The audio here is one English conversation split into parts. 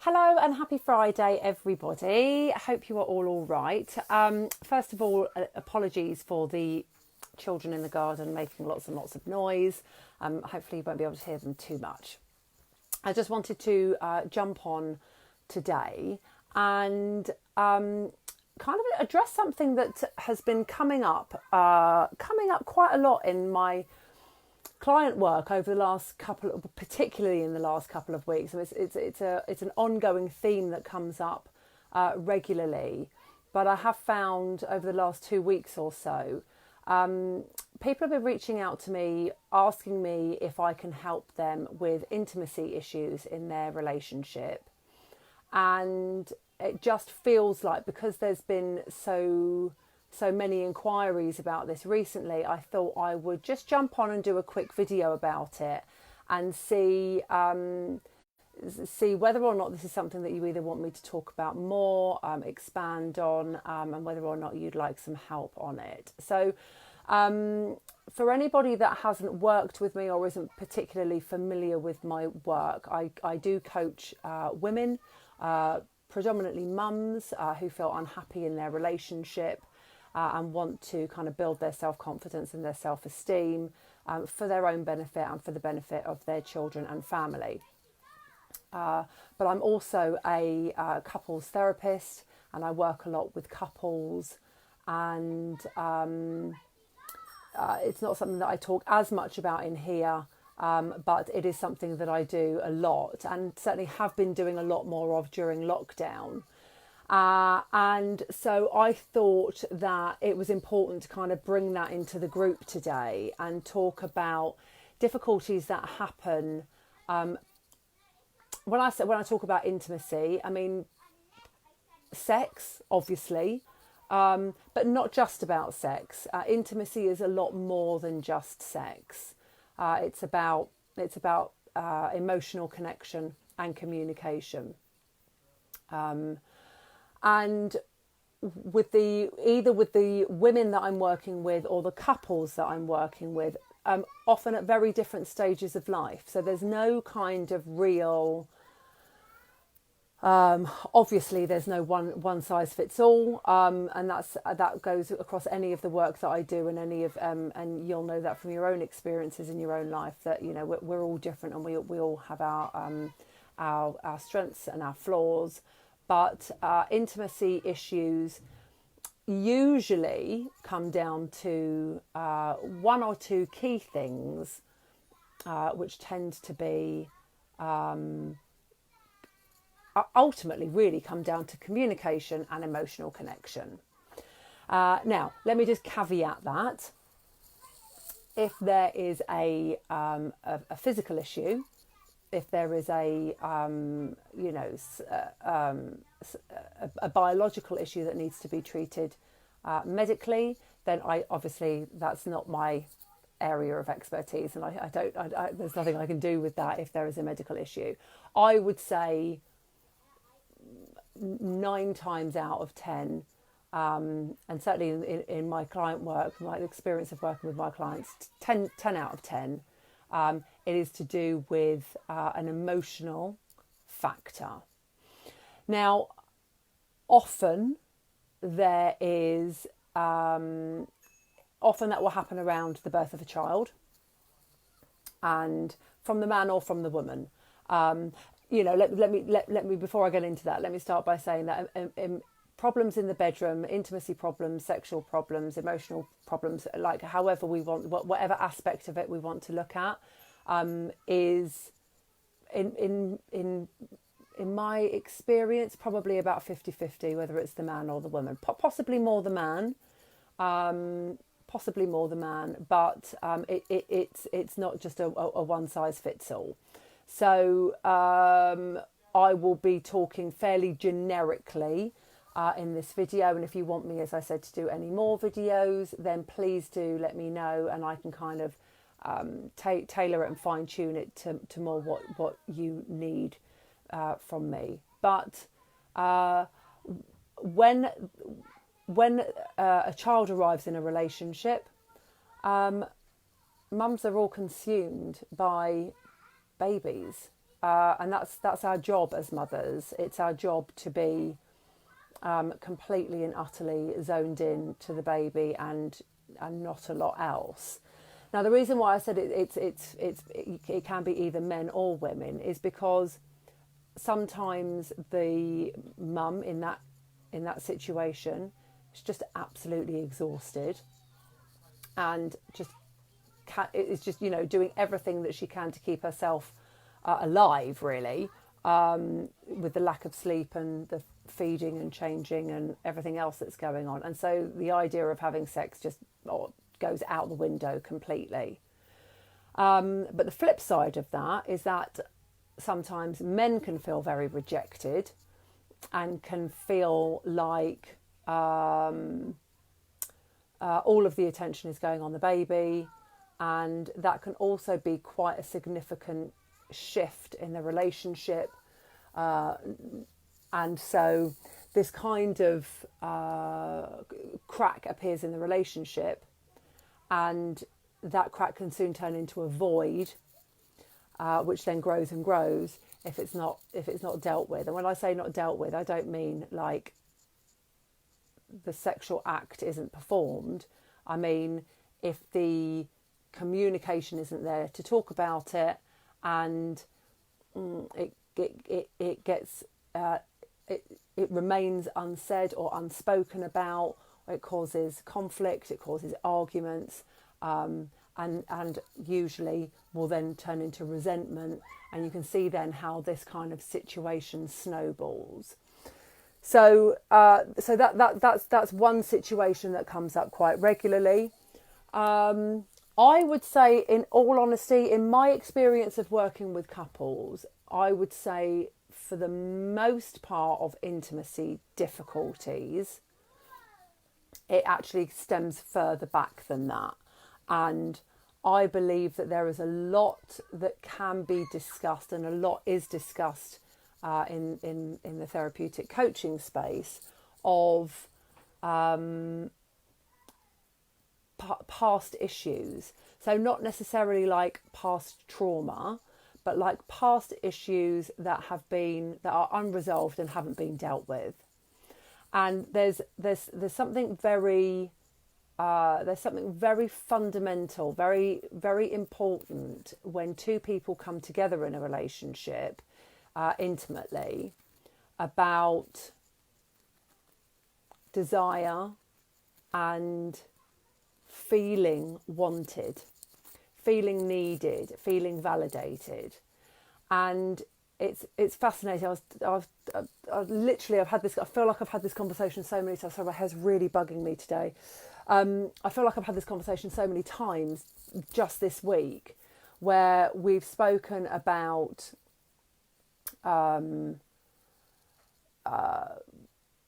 Hello and happy Friday, everybody. I hope you are all right. First of all, apologies for the children in the garden making lots and lots of noise. Hopefully you won't be able to hear them too much. I just wanted to jump on today and kind of address something that has been coming up quite a lot in my client work over the last particularly in the last couple of weeks. So it's an ongoing theme that comes up regularly, but I have found over the last 2 weeks or so, people have been reaching out to me asking me if I can help them with intimacy issues in their relationship, and it just feels like, because there's been so many inquiries about this recently, I thought I would just jump on and do a quick video about it and see whether or not this is something that you either want me to talk about more, expand on, and whether or not you'd like some help on it. So for anybody that hasn't worked with me or isn't particularly familiar with my work, I do coach women, predominantly mums, who feel unhappy in their relationship, and want to kind of build their self-confidence and their self-esteem for their own benefit and for the benefit of their children and family. But I'm also a couples therapist, and I work a lot with couples, and it's not something that I talk as much about in here, but it is something that I do a lot, and certainly have been doing a lot more of during lockdown. And so I thought that it was important to kind of bring that into the group today and talk about difficulties that happen. When I talk about intimacy, I mean sex, obviously, but not just about sex. Intimacy is a lot more than just sex. It's about emotional connection and communication. And with either with the women that I'm working with or the couples that I'm working with, often at very different stages of life. So there's no kind of real, obviously there's no one size fits all, and that goes across any of the work that I do, and and you'll know that from your own experiences in your own life, that we're all different, and we all have our strengths and our flaws. But intimacy issues usually come down to one or two key things, which tend to be ultimately really come down to communication and emotional connection. Now, let me just caveat that. If there is a physical issue, if there is a biological issue that needs to be treated medically, then that's not my area of expertise, and there's nothing I can do with that if there is a medical issue. I would say 9 times out of 10, and certainly in my client work, my experience of working with my clients, 10 out of 10, it is to do with an emotional factor. Now, often there is, often that will happen around the birth of a child, and from the man or from the woman. Let me before I get into that, let me start by saying that problems in the bedroom, intimacy problems, sexual problems, emotional problems, like however we want, whatever aspect of it we want to look at, is in my experience probably about 50-50, whether it's the man or the woman. Possibly more the man, but it's not just a one size fits all. So I will be talking fairly generically in this video, and if you want me, as I said, to do any more videos, then please do let me know, and I can kind of tailor it and fine tune it to more what you need from me. But when a child arrives in a relationship, mums are all consumed by babies. and that's our job as mothers. It's our job to be completely and utterly zoned in to the baby and not a lot else. Now, the reason why I said it can be either men or women is because sometimes the mum in that situation is just absolutely exhausted and is just doing everything that she can to keep herself alive, really, with the lack of sleep and the feeding and changing and everything else that's going on. And so the idea of having sex just goes out the window completely. But the flip side of that is that sometimes men can feel very rejected and can feel like all of the attention is going on the baby, and that can also be quite a significant shift in the relationship. And so this kind of crack appears in the relationship, and that crack can soon turn into a void, which then grows and grows if it's not dealt with. And when I say not dealt with, I don't mean like the sexual act isn't performed. I mean, if the communication isn't there to talk about it, and it gets it remains unsaid or unspoken about, it causes conflict, it causes arguments, and usually will then turn into resentment, and you can see then how this kind of situation snowballs. So that's one situation that comes up quite regularly. I would say, in all honesty, in my experience of working with couples, I would say for the most part of intimacy difficulties, it actually stems further back than that. And I believe that there is a lot that can be discussed, and a lot is discussed in the therapeutic coaching space of past issues. So not necessarily like past trauma, but like past issues that are unresolved and haven't been dealt with. And there's something very fundamental, very, very important when two people come together in a relationship intimately, about desire and feeling wanted, feeling needed, feeling validated. And it's fascinating. I've had this. I feel like I've had this conversation so many times. Sorry, my hair's really bugging me today. I feel like I've had this conversation so many times just this week, where we've spoken about.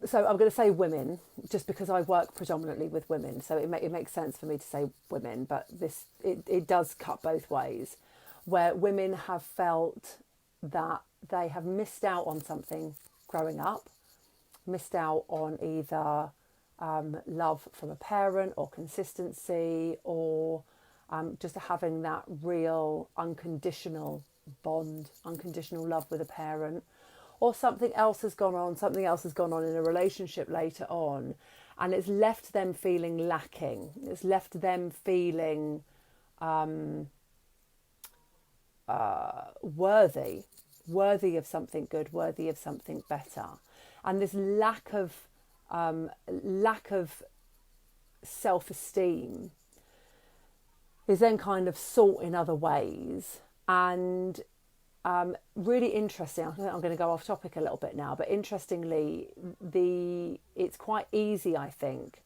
So I'm going to say women, just because I work predominantly with women. So it makes sense for me to say women, but it does cut both ways, where women have felt that they have missed out on something growing up, missed out on either love from a parent or consistency, or just having that real unconditional bond, unconditional love with a parent, or something else has gone on in a relationship later on, and it's left them feeling lacking. It's left them feeling worthy of something good, worthy of something better. And this lack of self-esteem is then kind of sought in other ways. And really interesting, I think I'm going to go off topic a little bit now, but interestingly, it's quite easy, I think,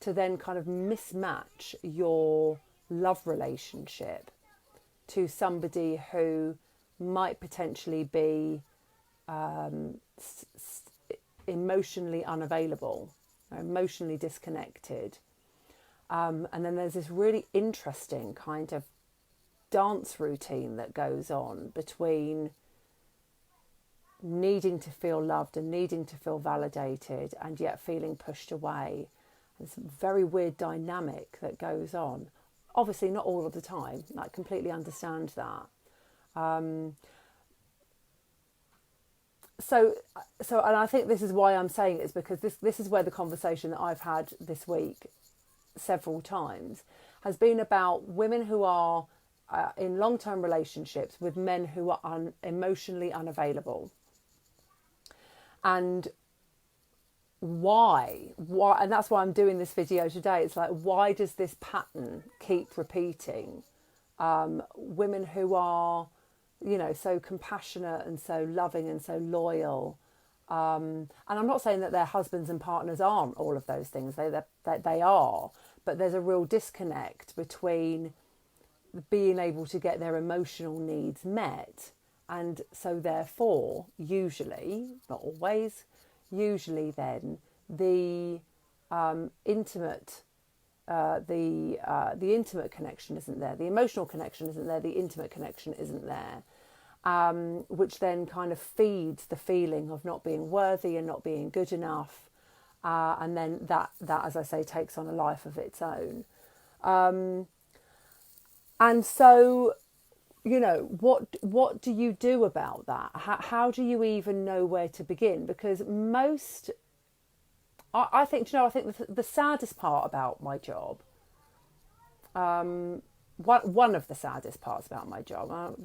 to then kind of mismatch your love relationship to somebody who might potentially be emotionally unavailable, emotionally disconnected. And then there's this really interesting kind of dance routine that goes on between needing to feel loved and needing to feel validated, and yet feeling pushed away. It's a very weird dynamic that goes on. Obviously not all of the time, I completely understand that. so, and I think this is why I'm saying it, is because this is where the conversation that I've had this week several times has been about women who are in long-term relationships with men who are emotionally unavailable. And why, and that's why I'm doing this video today. It's like, why does this pattern keep repeating? Women who are, so compassionate and so loving and so loyal. And I'm not saying that their husbands and partners aren't all of those things. They are, but there's a real disconnect between being able to get their emotional needs met, and so therefore, usually, not always, usually then the intimate connection isn't there, the emotional connection isn't there, the intimate connection isn't there, which then kind of feeds the feeling of not being worthy and not being good enough, and then that, as I say, takes on a life of its own. And so, what do you do about that? How do you even know where to begin? Because I think the saddest part about my job, one of the saddest parts about my job,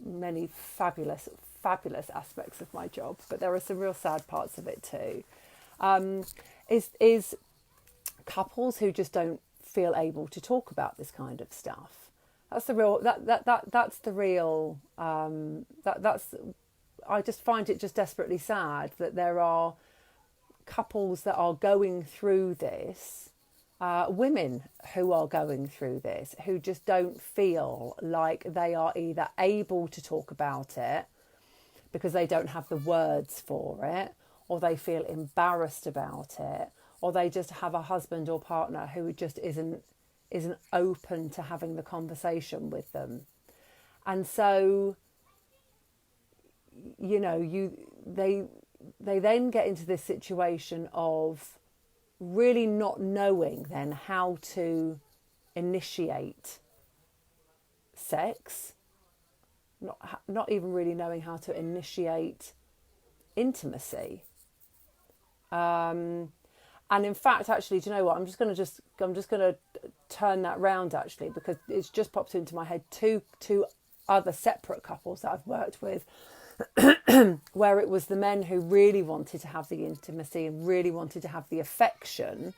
many fabulous aspects of my job, but there are some real sad parts of it too, is couples who just don't feel able to talk about this kind of stuff. That's the real I just find it just desperately sad that there are couples that are going through this, women who are going through this, who just don't feel like they are either able to talk about it because they don't have the words for it, or they feel embarrassed about it, or they just have a husband or partner who just isn't open to having the conversation with them. And so, they then get into this situation of really not knowing then how to initiate sex, not even really knowing how to initiate intimacy. And in fact, actually, do you know what? I'm just going to turn that round, actually, because it's just popped into my head. Two other separate couples that I've worked with, where it was the men who really wanted to have the intimacy and really wanted to have the affection.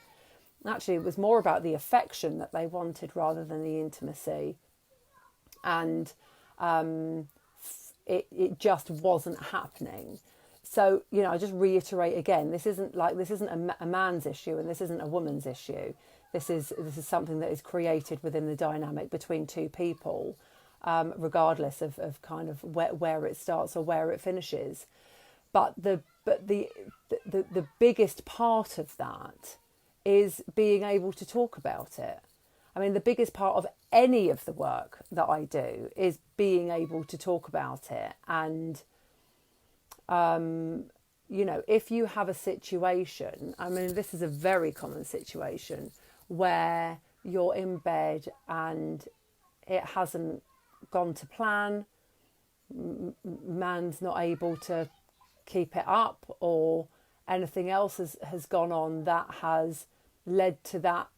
Actually, it was more about the affection that they wanted rather than the intimacy. And it just wasn't happening. So, I just reiterate again, this isn't a man's issue and this isn't a woman's issue. This is something that is created within the dynamic between two people, regardless of kind of where it starts or where it finishes. But the biggest part of that is being able to talk about it. I mean, the biggest part of any of the work that I do is being able to talk about it. And if you have a situation, I mean, this is a very common situation where you're in bed and it hasn't gone to plan, man's not able to keep it up, or anything else has gone on that has led to that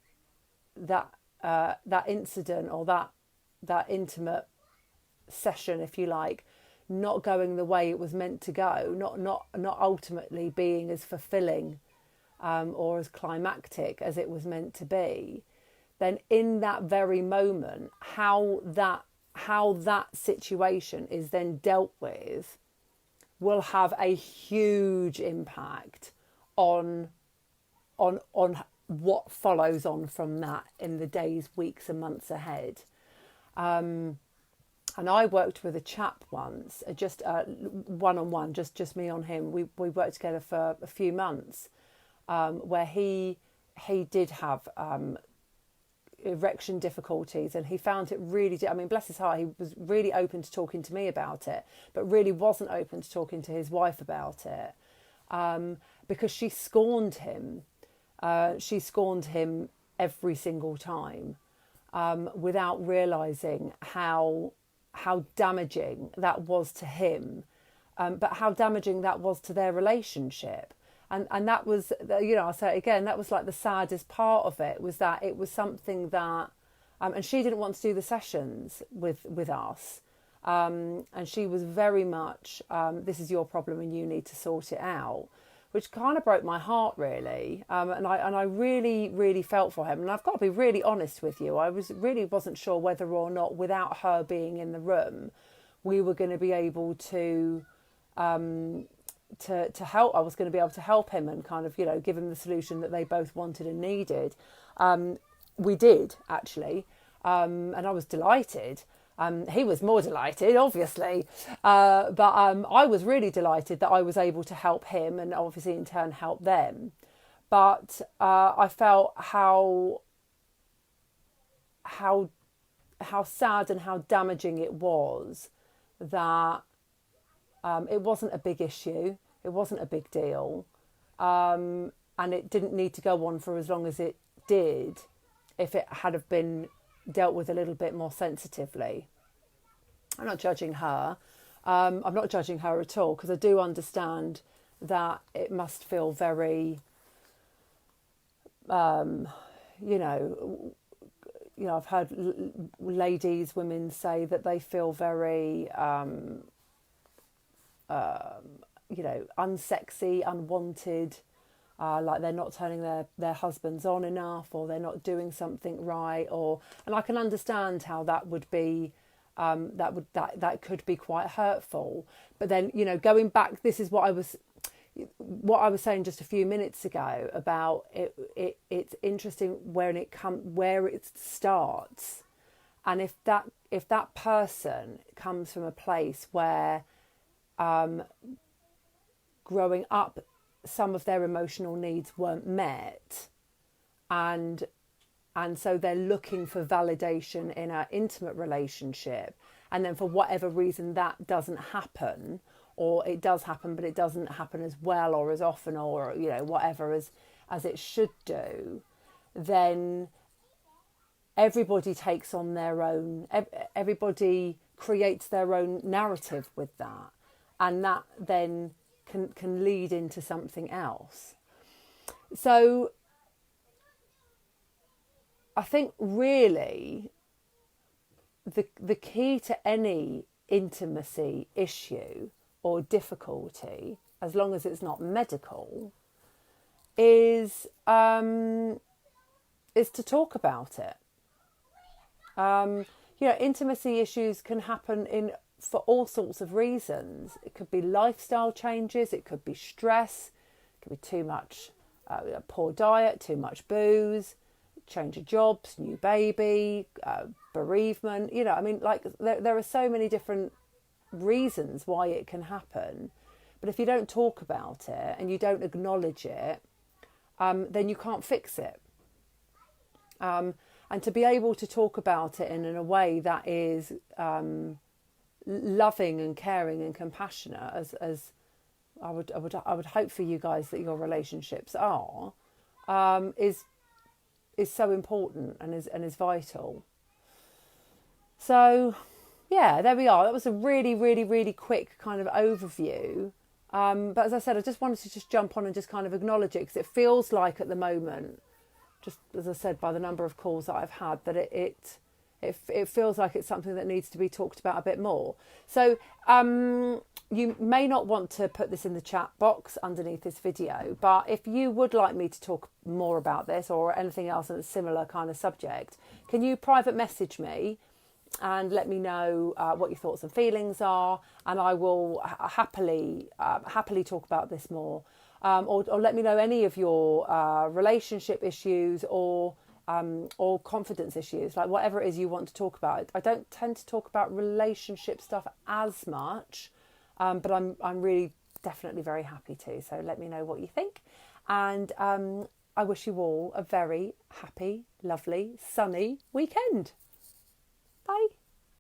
incident or that intimate session, if you like, not going the way it was meant to go, not ultimately being as fulfilling or as climactic as it was meant to be, then in that very moment, how that situation is then dealt with will have a huge impact on what follows on from that in the days, weeks and months ahead. And I worked with a chap once, just one-on-one, just me on him. We worked together for a few months, where he did have erection difficulties, and he found it really, I mean, bless his heart, he was really open to talking to me about it, but really wasn't open to talking to his wife about it, because she scorned him. She scorned him every single time, without realising how damaging that was to him, but how damaging that was to their relationship. And that was, I'll say it again, that was like the saddest part of it, was that it was something that, and she didn't want to do the sessions with us. And she was very much, this is your problem and you need to sort it out, which kind of broke my heart, really. And I really, really felt for him. And I've got to be really honest with you. I wasn't sure whether or not, without her being in the room, we were going to be able to help. I was going to be able to help him and kind of, give him the solution that they both wanted and needed. We did, actually. And I was delighted. He was more delighted, obviously. But I was really delighted that I was able to help him and obviously in turn help them. But I felt how sad and how damaging it was that it wasn't a big issue. It wasn't a big deal. And it didn't need to go on for as long as it did if it had have been dealt with a little bit more sensitively. I'm not judging her. I'm not judging her at all, because I do understand that it must feel very, I've heard women say that they feel very, unsexy, unwanted, like they're not turning their husbands on enough, or they're not doing something right, and I can understand how that would be, that could be quite hurtful. But then, going back, this is what I was saying just a few minutes ago about it. It's interesting where it starts, and if that person comes from a place where, growing up, some of their emotional needs weren't met, and so they're looking for validation in an intimate relationship, and then for whatever reason that doesn't happen, or it does happen but it doesn't happen as well or as often, or whatever as it should do, then everybody takes on their own, everybody creates their own narrative with that, and that then can lead into something else. So I think really the key to any intimacy issue or difficulty, as long as it's not medical, is to talk about it. Intimacy issues can happen for all sorts of reasons. It could be lifestyle changes, it could be stress, it could be too much poor diet, too much booze, change of jobs, new baby, bereavement. There are so many different reasons why it can happen. But if you don't talk about it and you don't acknowledge it, then you can't fix it. And to be able to talk about it in a way that is loving and caring and compassionate, as I would hope for you guys that your relationships are, is so important and is vital. So yeah, there we are. That was a really, really, really quick kind of overview. But as I said, I just wanted to just jump on and just kind of acknowledge it, because it feels like at the moment, just as I said, by the number of calls that I've had, that it feels like it's something that needs to be talked about a bit more. So you may not want to put this in the chat box underneath this video, but if you would like me to talk more about this or anything else on a similar kind of subject, can you private message me and let me know what your thoughts and feelings are, and I will happily talk about this more. Or let me know any of your relationship issues or confidence issues, like whatever it is you want to talk about. I don't tend to talk about relationship stuff as much, but I'm really definitely very happy to. So let me know what you think, and I wish you all a very happy, lovely, sunny weekend. Bye.